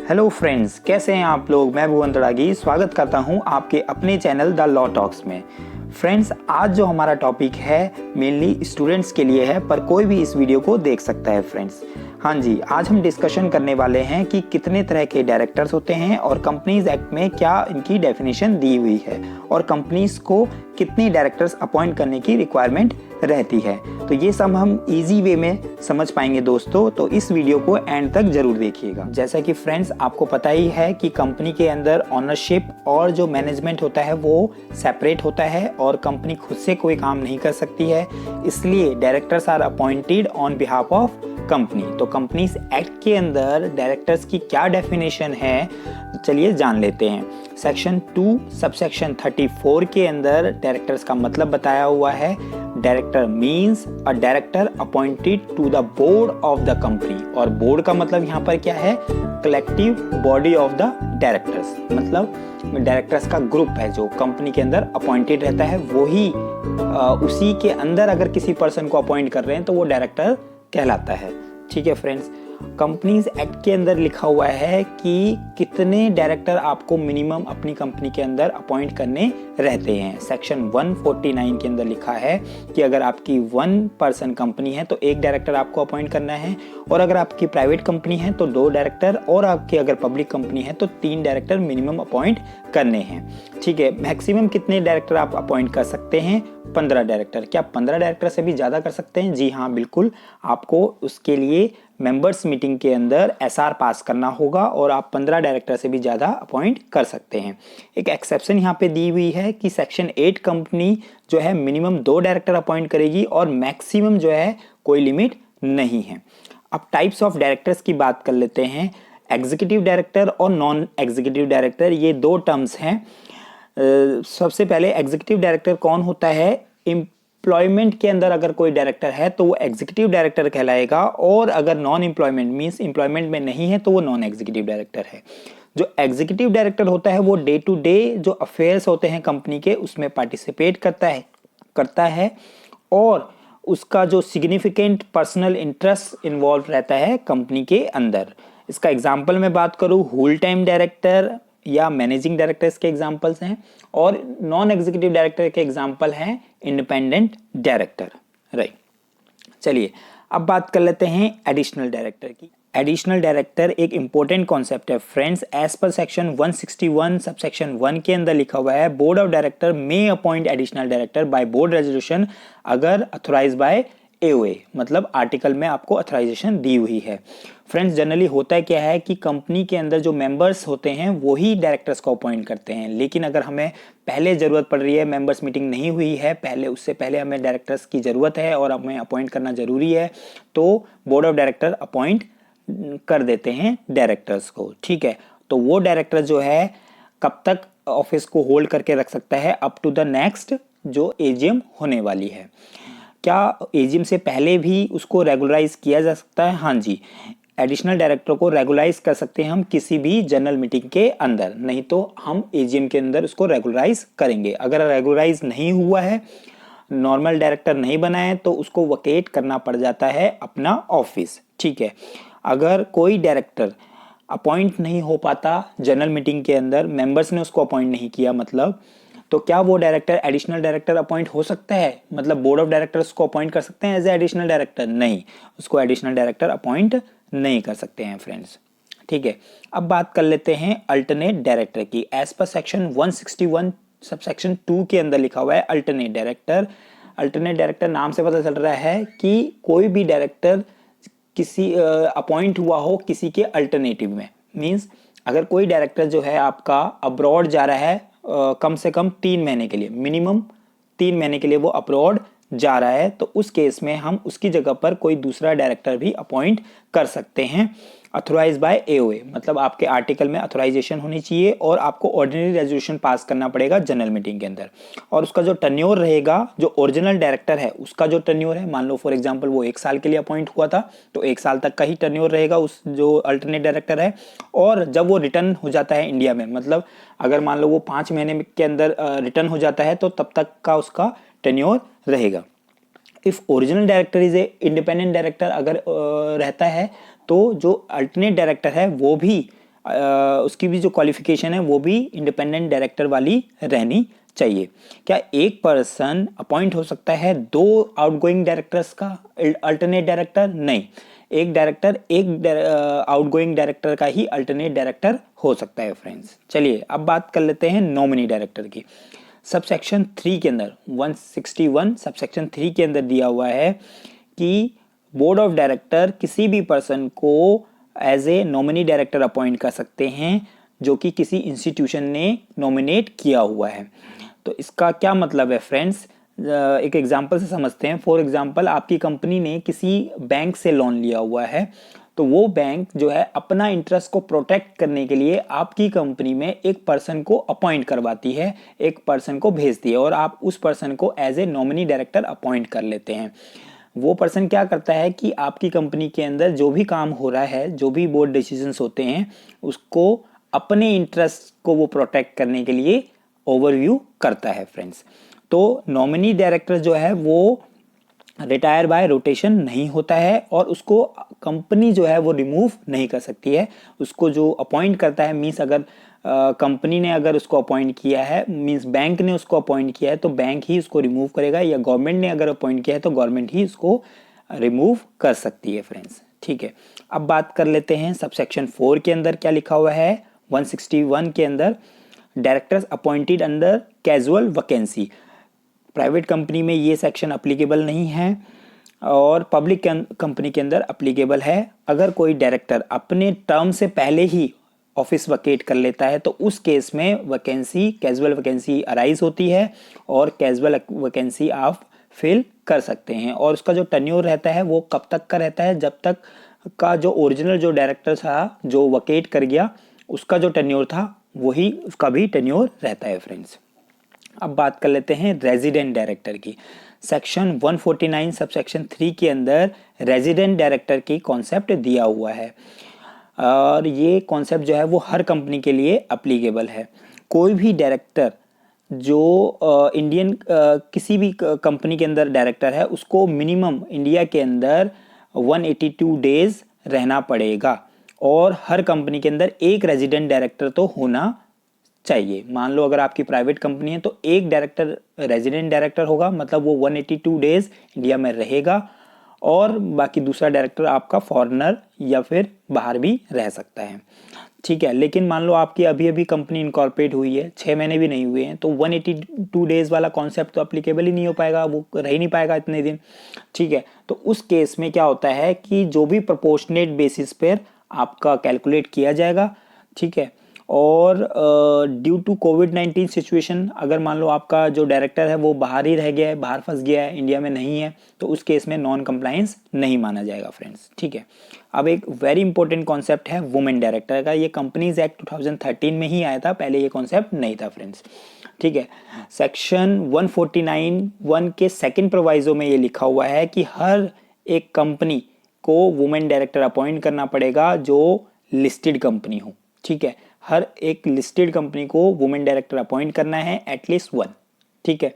Hello friends, कैसे हैं आप लोग। मैं भुवन तड़ागी स्वागत करता हूं आपके अपने चैनल द लॉ टॉक्स में। फ्रेंड्स, आज जो हमारा टॉपिक है मेनली स्टूडेंट्स के लिए है, पर कोई भी इस वीडियो को देख सकता है। फ्रेंड्स, हाँ जी, आज हम डिस्कशन करने वाले हैं कि कितने तरह के डायरेक्टर्स होते हैं और कंपनीज एक्ट में क्या इनकी डेफिनेशन दी हुई है और कंपनीज को कितनी डायरेक्टर्स अपॉइंट करने की रिक्वायरमेंट रहती है। तो ये सब हम इजी वे में समझ पाएंगे दोस्तों, तो इस वीडियो को एंड तक जरूर देखिएगा। जैसा कि फ्रेंड्स आपको पता ही है कि कंपनी के अंदर ऑनरशिप और जो मैनेजमेंट होता है वो सेपरेट होता है और कंपनी खुद से कोई काम नहीं कर सकती है, इसलिए directors are appointed on behalf of company. तो कंपनीज एक्ट के अंदर डायरेक्टर्स की क्या डेफिनेशन है, चलिए जान लेते हैं। सेक्शन 2 सबसेक्शन 34 के अंदर डायरेक्टर्स का मतलब बताया हुआ है। Director means a director appointed to the board of the company, और बोर्ड का मतलब यहाँ पर क्या है, collective body of the directors, मतलब डायरेक्टर्स का ग्रुप है जो कंपनी के अंदर अपॉइंटेड रहता है, वही उसी के अंदर अगर किसी पर्सन को अपॉइंट कर रहे हैं तो वो डायरेक्टर कहलाता है। ठीक है फ्रेंड्स, कंपनीज एक्ट के अंदर लिखा हुआ है कि कितने डायरेक्टर आपको मिनिमम अपनी कंपनी के अंदर अपॉइंट करने रहते हैं। सेक्शन 149 के अंदर लिखा है कि अगर आपकी 1 पर्सन कंपनी है तो 1 डायरेक्टर आपको अपॉइंट करना है, और अगर आपकी प्राइवेट कंपनी है तो 2 डायरेक्टर, और आपकी अगर पब्लिक कंपनी है तो 3 डायरेक्टर मिनिमम अपॉइंट करने हैं। ठीक है, मैक्सिमम कितने डायरेक्टर आप अपॉइंट कर सकते हैं? 15 डायरेक्टर। क्या 15 डायरेक्टर से भी ज़्यादा कर सकते हैं? जी हाँ, बिल्कुल। आपको उसके लिए मेंबर्स मीटिंग के अंदर एसआर पास करना होगा और आप 15 डायरेक्टर से भी ज़्यादा अपॉइंट कर सकते हैं। एक एक्सेप्शन यहाँ पे दी हुई है कि सेक्शन 8 कंपनी जो है मिनिमम 2 डायरेक्टर अपॉइंट करेगी और मैक्सिमम जो है कोई लिमिट नहीं है। अब टाइप्स ऑफ डायरेक्टर्स की बात कर लेते हैं। एग्जीक्यूटिव डायरेक्टर और नॉन एग्जीक्यूटिव डायरेक्टर, ये 2 टर्म्स हैं। सबसे पहले एग्जीक्यूटिव डायरेक्टर कौन होता है? एम्प्लॉयमेंट के अंदर अगर कोई डायरेक्टर है तो वो एग्जीक्यूटिव डायरेक्टर कहलाएगा, और अगर नॉन एम्प्लॉयमेंट मींस एम्प्लॉयमेंट में नहीं है तो वो नॉन एग्जीक्यूटिव डायरेक्टर है। जो एग्जीक्यूटिव डायरेक्टर होता है वो डे टू डे जो अफेयर्स होते हैं कंपनी के उसमें पार्टिसिपेट करता है और उसका जो सिग्निफिकेंट पर्सनल इंटरेस्ट इन्वॉल्व रहता है कंपनी के अंदर। इसका एग्जाम्पल मैं बात करूँ, होल टाइम डायरेक्टर या मैनेजिंग डायरेक्टर्स के एग्जांपल्स हैं, और नॉन एग्जीक्यूटिव डायरेक्टर के एग्जांपल हैं इंडिपेंडेंट डायरेक्टर। राइट, चलिए अब बात कर लेते हैं एडिशनल डायरेक्टर की। एडिशनल डायरेक्टर एक इंपॉर्टेंट कॉन्सेप्ट है friends. As per section 161 subsection 1 के अंदर लिखा हुआ है, board of director may appoint additional director by board resolution अगर अथोराइज बाय एओए, मतलब आर्टिकल में आपको अथोराइजेशन दी हुई है। फ्रेंड्स, जनरली होता है क्या है कि कंपनी के अंदर जो मेंबर्स होते हैं वही डायरेक्टर्स को अपॉइंट करते हैं, लेकिन अगर हमें पहले ज़रूरत पड़ रही है, मेंबर्स मीटिंग नहीं हुई है पहले, उससे पहले हमें डायरेक्टर्स की ज़रूरत है और हमें अपॉइंट करना ज़रूरी है, तो बोर्ड ऑफ डायरेक्टर अपॉइंट कर देते हैं डायरेक्टर्स को। ठीक है, तो वो डायरेक्टर जो है कब तक ऑफिस को होल्ड करके रख सकता है? अप टू द नेक्स्ट जो एजीएम होने वाली है। क्या एजीएम से पहले भी उसको रेगुलराइज किया जा सकता है? हाँ जी, एडिशनल डायरेक्टर को रेगुलराइज कर सकते हैं हम किसी भी जनरल मीटिंग के अंदर, नहीं तो हम एजीएम के अंदर उसको रेगुलराइज करेंगे। अगर रेगुलराइज नहीं हुआ है, नॉर्मल डायरेक्टर नहीं बना है, तो उसको वकेट करना पड़ जाता है अपना ऑफिस। ठीक है, अगर कोई डायरेक्टर अपॉइंट नहीं हो पाता जनरल मीटिंग के अंदर, मेंबर्स ने उसको अपॉइंट नहीं किया मतलब, तो क्या वो डायरेक्टर एडिशनल डायरेक्टर अपॉइंट हो सकता है? मतलब बोर्ड ऑफ डायरेक्टर्स को अपॉइंट कर सकते हैं एज ए एडिशनल डायरेक्टर? नहीं, उसको एडिशनल डायरेक्टर अपॉइंट नहीं कर सकते हैं फ्रेंड्स। ठीक है, अब बात कर लेते हैं अल्टरनेट डायरेक्टर की। एज पर सेक्शन 161 सबसेक्शन 2 के अंदर लिखा हुआ है अल्टरनेट डायरेक्टर। अल्टरनेट डायरेक्टर नाम से पता चल रहा है कि कोई भी डायरेक्टर किसी अपॉइंट हुआ हो किसी के अल्टरनेटिव में, मींस अगर कोई डायरेक्टर जो है आपका अब्रॉड जा रहा है कम से कम 3 महीने के लिए, मिनिमम 3 महीने के लिए वो अब्रॉड जा रहा है, तो उस केस में हम उसकी जगह पर कोई दूसरा डायरेक्टर भी अपॉइंट कर सकते हैं अथोराइज बाय एओए, मतलब आपके आर्टिकल में अथोराइजेशन होनी चाहिए और आपको ऑर्डिनरी रेजोल्यूशन पास करना पड़ेगा जनरल मीटिंग के अंदर, और उसका जो टर्न्योर रहेगा, जो ओरिजिनल डायरेक्टर है उसका जो टर्न्योर है, मान लो फॉर एग्जांपल वो 1 साल के लिए अपॉइंट हुआ था तो 1 साल तक का ही टर्न्योर रहेगा उस जो अल्टरनेट डायरेक्टर है, और जब वो रिटर्न हो जाता है इंडिया में, मतलब अगर मान लो वो 5 महीने के अंदर रिटर्न हो जाता है तो तब तक का उसका टर्न्योर रहेगा। If original director is a independent director अगर रहता है तो जो अल्टरनेट डायरेक्टर है वो भी उसकी भी जो क्वालिफिकेशन है वो भी इंडिपेंडेंट डायरेक्टर वाली रहनी चाहिए। क्या एक पर्सन अपॉइंट हो सकता है दो आउटगोइंग डायरेक्टर्स का अल्टरनेट डायरेक्टर? नहीं, एक डायरेक्टर एक आउटगोइंग डायरेक्टर का ही अल्टरनेट डायरेक्टर हो सकता है फ्रेंड्स। चलिए अब बात कर लेते हैं नॉमिनी डायरेक्टर की। सबसेक्शन 3 के अंदर 161 सबसेक्शन 3 के अंदर दिया हुआ है कि बोर्ड ऑफ डायरेक्टर किसी भी पर्सन को as a nominee director appoint कर सकते हैं जो कि किसी इंस्टीट्यूशन ने नॉमिनेट किया हुआ है। तो इसका क्या मतलब है फ्रेंड्स, एक एग्जांपल से समझते हैं। फॉर एग्जांपल, आपकी कंपनी ने किसी बैंक से लोन लिया हुआ है, तो वो बैंक जो है अपना इंटरेस्ट को प्रोटेक्ट करने के लिए आपकी कंपनी में एक पर्सन को अपॉइंट करवाती है, एक पर्सन को भेजती है और आप उस पर्सन को as a nominee director appoint कर लेते हैं। वो पर्सन क्या करता है कि आपकी कंपनी के अंदर जो भी काम हो रहा है, जो भी बोर्ड डिसीजंस होते हैं, उसको अपने इंटरेस्ट को वो प्रोटेक्ट करने के लिए ओवरव्यू करता है फ्रेंड्स। तो नॉमिनी डायरेक्टर जो है वो रिटायर बाय रोटेशन नहीं होता है और उसको कंपनी जो है वो रिमूव नहीं कर सकती है। उसको जो अपॉइंट करता है, मीन्स अगर कंपनी ने अगर उसको अपॉइंट किया है, मीन्स बैंक ने उसको अपॉइंट किया है, तो बैंक ही उसको रिमूव करेगा, या गवर्नमेंट ने अगर अपॉइंट किया है तो गवर्नमेंट ही उसको रिमूव कर सकती है फ्रेंड्स। ठीक है, अब बात कर लेते हैं सबसेक्शन 4 के अंदर क्या लिखा हुआ है। 161 के अंदर directors appointed under casual vacancy. Private company में ये सेक्शन अप्लीकेबल नहीं है और पब्लिक कंपनी के अंदर अप्लीकेबल है। अगर कोई डायरेक्टर अपने टर्म से पहले ही ऑफिस वैकेट कर लेता है तो उस केस में वैकेंसी, कैजुअल वैकेंसी अराइज होती है और कैजुअल वैकेंसी आप फिल कर सकते हैं। और उसका जो टेन्योर रहता है वो कब तक का रहता है? जब तक का जो ओरिजिनल जो डायरेक्टर था जो वैकेट कर गया, उसका जो टेन्योर था वही उसका भी टेन्योर रहता है फ्रेंड्स। अब बात कर लेते हैं रेजिडेंट डायरेक्टर की। सेक्शन 149 सबसेक्शन 3 के अंदर रेजिडेंट डायरेक्टर की कॉन्सेप्ट दिया हुआ है और ये कॉन्सेप्ट जो है वो हर कंपनी के लिए अप्लीकेबल है। कोई भी डायरेक्टर जो इंडियन किसी भी कंपनी के अंदर डायरेक्टर है, उसको मिनिमम इंडिया के अंदर 182 डेज रहना पड़ेगा और हर कंपनी के अंदर एक रेजिडेंट डायरेक्टर तो होना चाहिए। मान लो अगर आपकी प्राइवेट कंपनी है तो एक डायरेक्टर रेजिडेंट डायरेक्टर होगा, मतलब वो 182 डेज इंडिया में रहेगा और बाकी दूसरा डायरेक्टर आपका फॉरेनर या फिर बाहर भी रह सकता है। ठीक है, लेकिन मान लो आपकी अभी अभी कंपनी इनकॉर्पोरेट हुई है, 6 महीने भी नहीं हुए हैं, तो 182 डेज वाला कॉन्सेप्ट तो अप्लीकेबल ही नहीं हो पाएगा, वो रह ही नहीं पाएगा इतने दिन। ठीक है, तो उस केस में क्या होता है कि जो भी प्रोपोर्शनेट बेसिस पर आपका कैलकुलेट किया जाएगा। ठीक है, और ड्यू टू कोविड-19 सिचुएशन अगर मान लो आपका जो डायरेक्टर है वो बाहर ही रह गया है, बाहर फंस गया है, इंडिया में नहीं है, तो उस केस में नॉन कंप्लायंस नहीं माना जाएगा फ्रेंड्स। ठीक है, अब एक वेरी इंपॉर्टेंट कॉन्सेप्ट है वुमेन डायरेक्टर का। ये कंपनीज एक्ट 2013 में ही आया था, पहले ये कॉन्सेप्ट नहीं था फ्रेंड्स। ठीक है, सेक्शन 149(1) के सेकेंड प्रोवाइजो में ये लिखा हुआ है कि हर एक कंपनी को वुमेन डायरेक्टर अपॉइंट करना पड़ेगा जो लिस्टेड कंपनी हो। ठीक है, हर एक लिस्टेड कंपनी को वुमेन डायरेक्टर अपॉइंट करना है एटलीस्ट 1। ठीक है,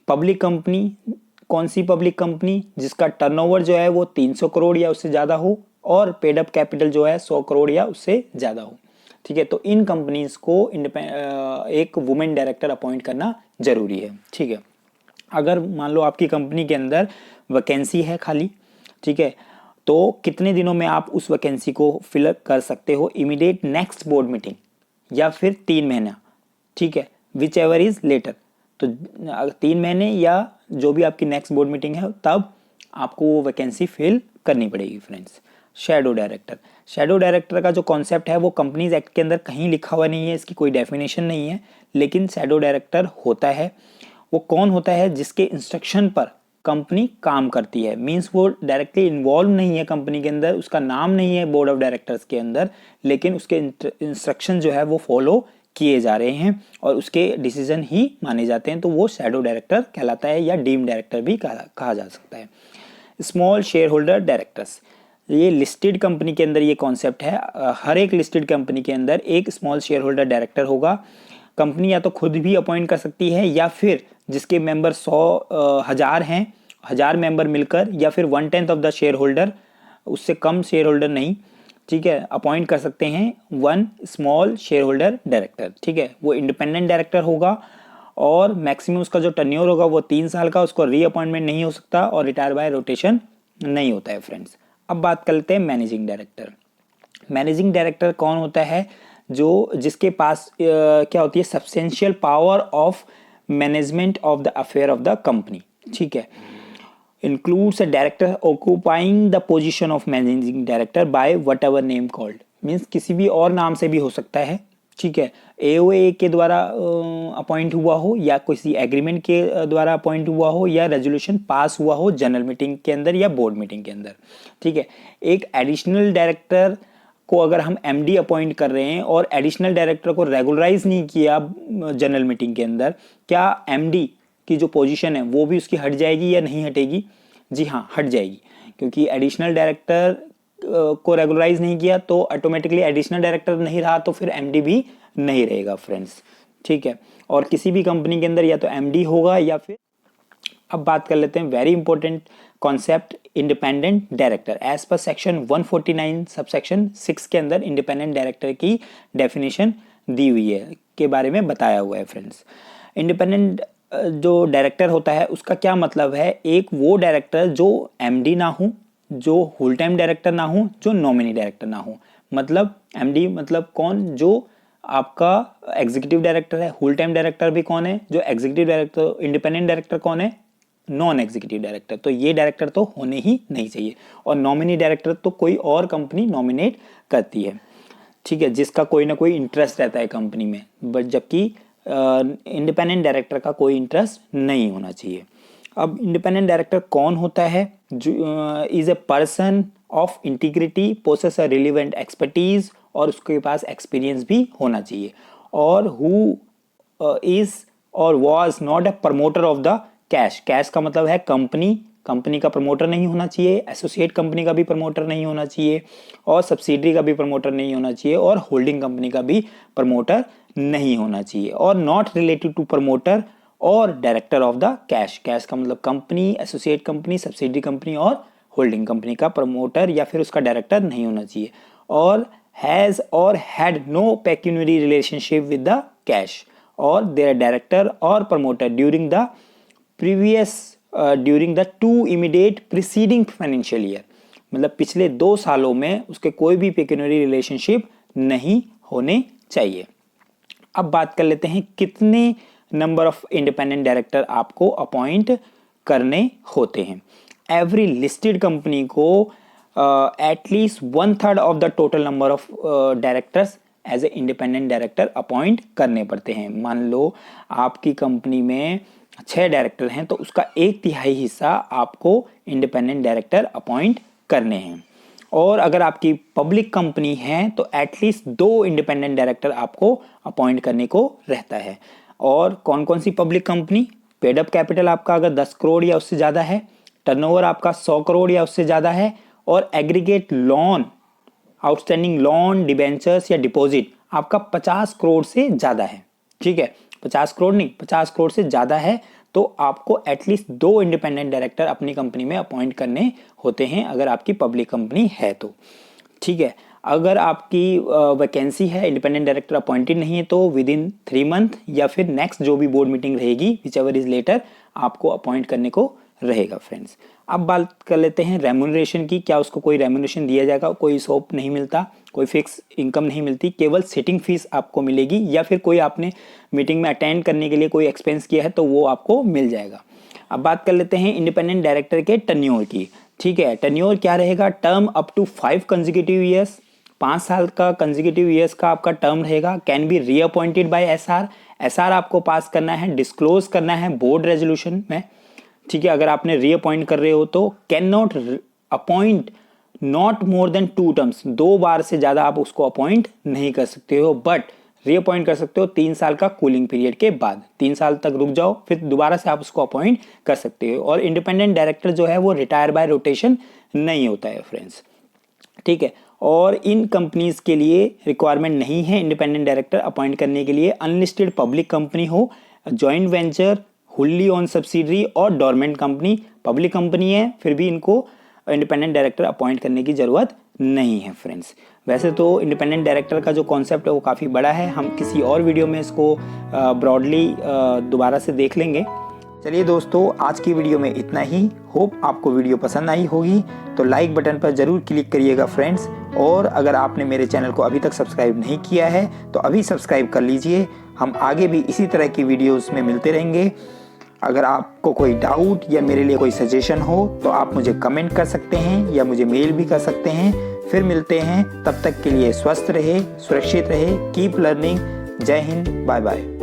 पब्लिक कंपनी, कौन सी पब्लिक कंपनी? जिसका टर्नओवर जो है वो 300 करोड़ या उससे ज़्यादा हो और पेड अप कैपिटल जो है 100 करोड़ या उससे ज़्यादा हो। ठीक है, तो इन कंपनीज को एक वुमेन डायरेक्टर अपॉइंट करना जरूरी है। ठीक है, अगर मान लो आपकी कंपनी के अंदर वैकेंसी है खाली, ठीक है, तो कितने दिनों में आप उस वैकेंसी को फिल कर सकते हो? इमीडिएट नेक्स्ट बोर्ड मीटिंग या फिर 3 महीना। ठीक है, विच एवर इज लेटर। तो 3 महीने या जो भी आपकी नेक्स्ट बोर्ड मीटिंग है तब आपको वो वैकेंसी फिल करनी पड़ेगी friends. Shadow director, shadow director का जो कॉन्सेप्ट है वो कंपनीज एक्ट के अंदर कहीं लिखा हुआ नहीं है, इसकी कोई डेफिनेशन नहीं है, लेकिन शैडो डायरेक्टर होता है। वो कौन होता है? जिसके इंस्ट्रक्शन पर कंपनी काम करती है, मींस वो डायरेक्टली इन्वॉल्व नहीं है कंपनी के अंदर, उसका नाम नहीं है बोर्ड ऑफ डायरेक्टर्स के अंदर, लेकिन उसके इंस्ट्रक्शन जो है वो फॉलो किए जा रहे हैं और उसके डिसीजन ही माने जाते हैं, तो वो शैडो डायरेक्टर कहलाता है या डीम डायरेक्टर भी कहा जा सकता है। स्मॉल शेयर होल्डर डायरेक्टर्स, ये लिस्टेड कंपनी के अंदर ये कॉन्सेप्ट है। हर एक लिस्टेड कंपनी के अंदर एक स्मॉल शेयर होल्डर डायरेक्टर होगा। कंपनी या तो खुद भी अपॉइंट कर सकती है या फिर जिसके मेंबर 100,000 हैं, 1000 मेंबर मिलकर, या फिर 1/10 ऑफ द शेयर होल्डर, उससे कम शेयर होल्डर नहीं, ठीक है, अपॉइंट कर सकते हैं one small share holder director. ठीक है, वो इंडिपेंडेंट डायरेक्टर होगा और मैक्सिमम उसका जो टर्न्योर होगा वो 3 साल का, उसको रीअपॉइंटमेंट नहीं हो सकता और रिटायर बाय रोटेशन नहीं होता है फ्रेंड्स। अब बात कर लेते हैं मैनेजिंग डायरेक्टर। मैनेजिंग डायरेक्टर कौन होता है? जो जिसके पास क्या होती है, substantial power of management of the affair of the company. ठीक है, includes a director occupying the position of managing director by whatever name called, means किसी भी और नाम से भी हो सकता है। ठीक है, एओए के द्वारा अपॉइंट हुआ हो या किसी एग्रीमेंट के द्वारा अपॉइंट हुआ हो या रेजोल्यूशन पास हुआ हो जनरल मीटिंग के अंदर या बोर्ड मीटिंग के अंदर। ठीक है, एक एडिशनल डायरेक्टर को अगर हम एमडी अपॉइंट कर रहे हैं और एडिशनल डायरेक्टर को रेगुलराइज नहीं किया जनरल मीटिंग के अंदर, क्या एमडी की जो पोजीशन है वो भी उसकी हट जाएगी या नहीं हटेगी? जी हाँ, हट जाएगी, क्योंकि एडिशनल डायरेक्टर को रेगुलराइज नहीं किया तो ऑटोमेटिकली एडिशनल डायरेक्टर नहीं रहा तो फिर एमडी भी नहीं रहेगा फ्रेंड्स। ठीक है, और किसी भी कंपनी के अंदर या तो एमडी होगा या फिर, अब बात कर लेते हैं very important concept, independent director. As per section 149 subsection 6 के अंदर इंडिपेंडेंट डायरेक्टर की डेफिनेशन दी हुई है, के बारे में बताया हुआ है फ्रेंड्स। इंडिपेंडेंट जो डायरेक्टर होता है उसका क्या मतलब है? एक वो डायरेक्टर जो एमडी ना हो, जो होल टाइम डायरेक्टर ना हो, जो नॉमिनी डायरेक्टर ना हो। मतलब एमडी मतलब कौन? जो आपका एग्जीक्यूटिव डायरेक्टर है। होल टाइम डायरेक्टर भी कौन है? जो एग्जीक्यूटिव डायरेक्टर। इंडिपेंडेंट डायरेक्टर कौन है? Non executive director. तो ये डायरेक्टर तो होने ही नहीं चाहिए। और नॉमिनी डायरेक्टर तो कोई और कंपनी नॉमिनेट करती है, ठीक है, जिसका कोई ना कोई इंटरेस्ट रहता है कंपनी में, बट जबकि इंडिपेंडेंट डायरेक्टर का कोई इंटरेस्ट नहीं होना चाहिए। अब इंडिपेंडेंट डायरेक्टर कौन होता है? जो is a person of integrity, possess a relevant expertise, और उसके पास एक्सपीरियंस भी होना चाहिए, और हु इज और was not a promoter of the cash. Cash का मतलब है कंपनी, कंपनी का प्रमोटर नहीं होना चाहिए, एसोसिएट कंपनी का भी प्रमोटर नहीं होना चाहिए, और सब्सिडरी का भी प्रमोटर नहीं होना चाहिए, और होल्डिंग कंपनी का भी प्रमोटर नहीं होना चाहिए, और नॉट रिलेटेड टू प्रमोटर और director of the cash. Cash का मतलब company, associate company, subsidiary company और होल्डिंग कंपनी का प्रमोटर या फिर उसका डायरेक्टर नहीं होना चाहिए, और हैज और had no pecuniary relationship with the cash और देयर डायरेक्टर और promoter during the previous during the 2 immediate preceding financial year. मतलब पिछले 2 सालों में उसके कोई भी पेक्यूनरी रिलेशनशिप नहीं होने चाहिए। अब बात कर लेते हैं कितने नंबर ऑफ इंडिपेंडेंट डायरेक्टर आपको अपॉइंट करने होते हैं। एवरी लिस्टेड कंपनी को at least 1/3 of the total number of directors as a independent director appoint करने पड़ते हैं। मान लो आपकी कंपनी में 6 डायरेक्टर हैं तो उसका 1/3 हिस्सा आपको इंडिपेंडेंट डायरेक्टर अपॉइंट करने हैं। और अगर आपकी पब्लिक कंपनी है तो एटलीस्ट 2 इंडिपेंडेंट डायरेक्टर आपको अपॉइंट करने को रहता है। और कौन कौन सी public company? Paid up capital आपका अगर 10 करोड़ या उससे ज़्यादा है, टर्नओवर आपका 100 करोड़ या उससे ज़्यादा है, और aggregate loan, outstanding loan, debentures या डिपॉजिट आपका 50 करोड़ से ज़्यादा है। ठीक है, 50 करोड़ नहीं, 50 करोड़ से ज़्यादा है तो आपको एटलीस्ट 2 इंडिपेंडेंट डायरेक्टर अपनी कंपनी में अपॉइंट करने होते हैं अगर आपकी पब्लिक कंपनी है तो। ठीक है, अगर आपकी वैकेंसी है, इंडिपेंडेंट डायरेक्टर अपॉइंटेड नहीं है, तो विद इन 3 मंथ या फिर नेक्स्ट जो भी बोर्ड मीटिंग रहेगी, विच एवर इज लेटर, आपको अपॉइंट करने को रहेगा फ्रेंड्स। अब बात कर लेते हैं रेम्यूनरेशन की। क्या उसको कोई रेम्यूनरेशन दिया जाएगा? कोई सोप नहीं मिलता, कोई फिक्स इनकम नहीं मिलती, केवल सिटिंग फीस आपको मिलेगी, या फिर कोई आपने मीटिंग में अटेंड करने के लिए कोई एक्सपेंस किया है तो वो आपको मिल जाएगा। अब बात कर लेते हैं इंडिपेंडेंट डायरेक्टर के टर्न्योर की। ठीक है, टर्न्योर क्या रहेगा? Term up to 5 consecutive years, 5 साल का कंसेक्यूटिव ईयर्स का आपका टर्म रहेगा। Can be reappointed by SR, SR आपको पास करना है, डिस्क्लोज करना है बोर्ड रेजोल्यूशन में। ठीक है, अगर आपने रीअपॉइंट कर रहे हो तो can not appoint not more than 2 terms, 2 बार से ज़्यादा आप उसको अपॉइंट नहीं कर सकते हो, बट रीअपॉइंट कर सकते हो 3 साल का कूलिंग पीरियड के बाद। 3 साल तक रुक जाओ, फिर दोबारा से आप उसको अपॉइंट कर सकते हो। और इंडिपेंडेंट डायरेक्टर जो है वो रिटायर बाय रोटेशन नहीं होता है फ्रेंड्स। ठीक है, और इन कंपनीज के लिए रिक्वायरमेंट नहीं है इंडिपेंडेंट डायरेक्टर अपॉइंट करने के लिए। अनलिस्टेड पब्लिक कंपनी हो, जॉइंट वेंचर, हुल्ली ऑन सब्सिडरी और डोरमेंट कंपनी। पब्लिक कंपनी है फिर भी इनको इंडिपेंडेंट डायरेक्टर अपॉइंट करने की जरूरत नहीं है फ्रेंड्स। वैसे तो इंडिपेंडेंट डायरेक्टर का जो कॉन्सेप्ट है वो काफ़ी बड़ा है, हम किसी और वीडियो में इसको ब्रॉडली दोबारा से देख लेंगे। चलिए दोस्तों, आज की वीडियो में इतना ही। होप आपको वीडियो पसंद आई होगी, तो लाइक बटन पर ज़रूर क्लिक करिएगा फ्रेंड्स। और अगर आपने मेरे चैनल को अभी तक सब्सक्राइब नहीं किया है तो अभी सब्सक्राइब कर लीजिए। हम आगे भी इसी तरह की वीडियोस में मिलते रहेंगे। अगर आपको कोई डाउट या मेरे लिए कोई सजेशन हो तो आप मुझे कमेंट कर सकते हैं या मुझे मेल भी कर सकते हैं। फिर मिलते हैं, तब तक के लिए स्वस्थ रहे, सुरक्षित रहे, कीप लर्निंग। जय हिंद, बाय बाय।